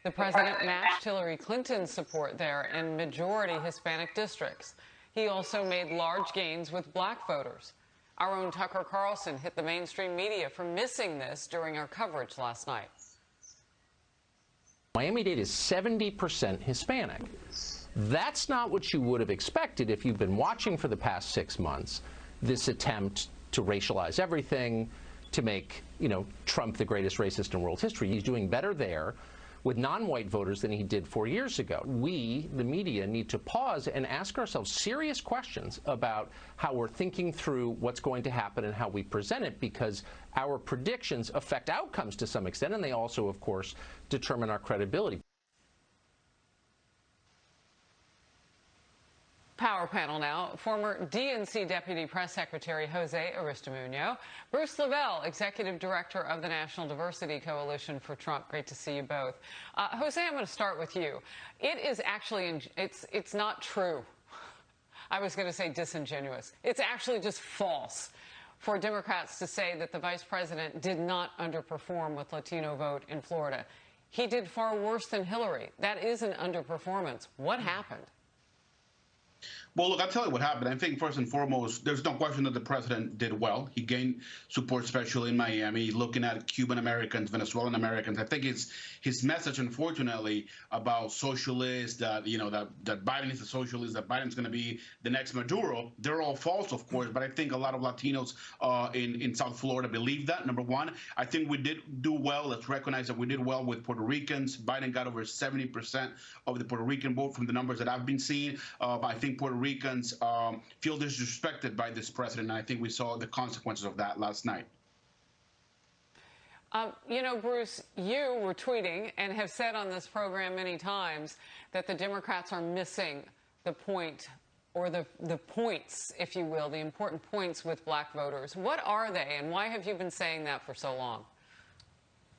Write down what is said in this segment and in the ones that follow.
The president matched Hillary Clinton's support there in majority Hispanic districts. He also made large gains with black voters. Our own Tucker Carlson hit the mainstream media for missing this during our coverage last night. Miami-Dade is 70% Hispanic. That's not what you would have expected if you've been watching for the past 6 months, this attempt to racialize everything, to make, Trump the greatest racist in world history. He's doing better there with non-white voters than he did 4 years ago. We, the media, need to pause and ask ourselves serious questions about how we're thinking through what's going to happen and how we present it, because our predictions affect outcomes to some extent, and they also, of course, determine our credibility. Power panel now. Former DNC Deputy Press Secretary Jose Aristimuño, Bruce Lavelle, Executive Director of the National Diversity Coalition for Trump. Great to see you both. Jose, I'm going to start with you. It is actually, it's not true. I was going to say disingenuous. It's actually just false for Democrats to say that the vice president did not underperform with Latino vote in Florida. He did far worse than Hillary. That is an underperformance. What happened? Well, look, I'll tell you what happened. I think first and foremost, there's no question that the president did well. He gained support, especially in Miami, looking at Cuban Americans, Venezuelan Americans. I think his message, unfortunately, about socialists, that that Biden is a socialist, that Biden's going to be the next Maduro, they're all false, of course. But I think a lot of Latinos in South Florida believe that. Number one, I think we did do well. Let's recognize that we did well with Puerto Ricans. Biden got over 70% of the Puerto Rican vote from the numbers that I've been seeing. I think Puerto Ricans feel disrespected by this president, and I think we saw the consequences of that last night. Bruce, you were tweeting and have said on this program many times that the Democrats are missing the point, or the points, if you will, the important points with black voters. What are they, and why have you been saying that for so long?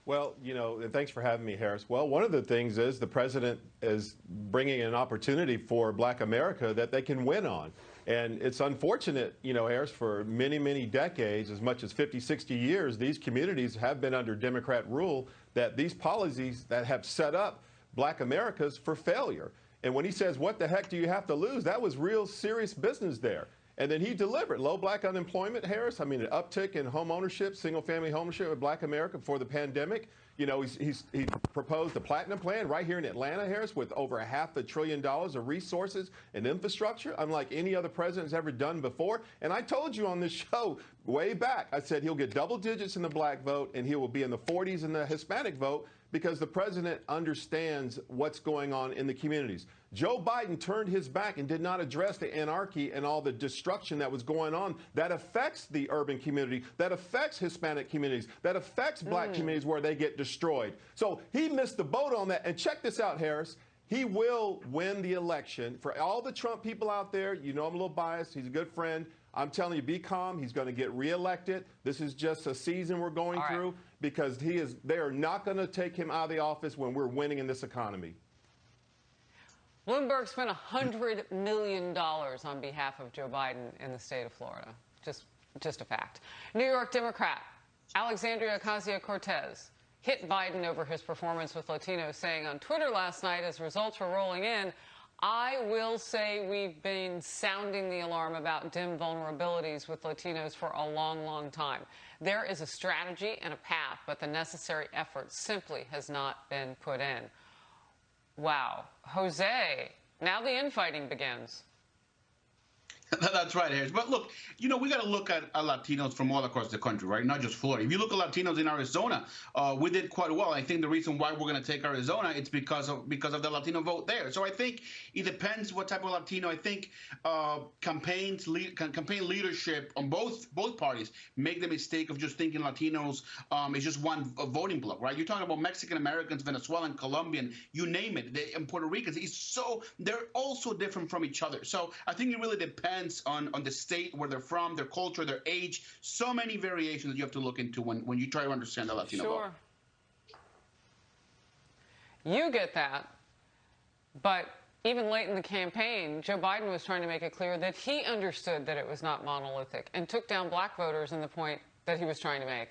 Well, and thanks for having me, Harris. Well, one of the things is the president is bringing an opportunity for black America that they can win on. And it's unfortunate, Harris, for many, many decades, as much as 50, 60 years, these communities have been under Democrat rule, that these policies that have set up black Americas for failure. And when he says, what the heck do you have to lose? That was real serious business there. And then he delivered low black unemployment, Harris. I mean, an uptick in home ownership, single-family home ownership of black America before the pandemic. He proposed a platinum plan right here in Atlanta, Harris, with over $500 billion of resources and infrastructure, unlike any other president's ever done before. And I told you on this show way back, I said he'll get double digits in the black vote and he will be in the 40s in the Hispanic vote, because the president understands what's going on in the communities. Joe Biden turned his back and did not address the anarchy and all the destruction that was going on that affects the urban community, that affects Hispanic communities, that affects black communities where they get destroyed. So he missed the boat on that. And check this out, Harris. He will win the election. For all the Trump people out there, I'm a little biased. He's a good friend. I'm telling you, be calm. He's going to get reelected. This is just a season we're going through, because they are not going to take him out of the office when we're winning in this economy. Bloomberg spent $100 million on behalf of Joe Biden in the state of Florida. Just a fact. New York Democrat Alexandria Ocasio-Cortez hit Biden over his performance with Latinos, saying on Twitter last night, as results were rolling in, I will say we've been sounding the alarm about dim vulnerabilities with Latinos for a long, long time. There is a strategy and a path, but the necessary effort simply has not been put in. Wow. Jose, now the infighting begins. That's right, Harris. But look, we got to look at Latinos from all across the country, right? Not just Florida. If you look at Latinos in Arizona, we did quite well. I think the reason why we're going to take Arizona, it's because of the Latino vote there. So I think it depends what type of Latino. I think campaign leadership on both parties make the mistake of just thinking Latinos is just one voting bloc, right? You're talking about Mexican Americans, Venezuelan, Colombian, you name it, and Puerto Ricans. They're all so different from each other. So I think it really depends on the state, where they're from, their culture, their age. So many variations that you have to look into when you try to understand the Latino vote. You get that, but even late in the campaign, Joe Biden was trying to make it clear that he understood that it was not monolithic and took down black voters in the point that he was trying to make.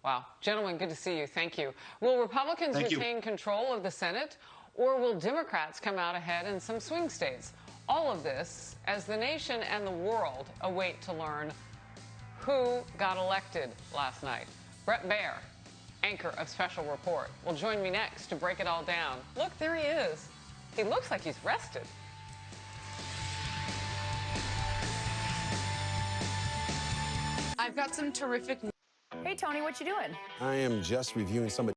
Wow. Gentlemen, good to see you. Thank you. Will Republicans retain control of the Senate, or will Democrats come out ahead in some swing states? All of this as the nation and the world await to learn who got elected last night. Brett Baer, anchor of Special Report, will join me next to break it all down. Look, there he is. He looks like he's rested. I've got some terrific. Hey, Tony, what you doing? I am just reviewing some of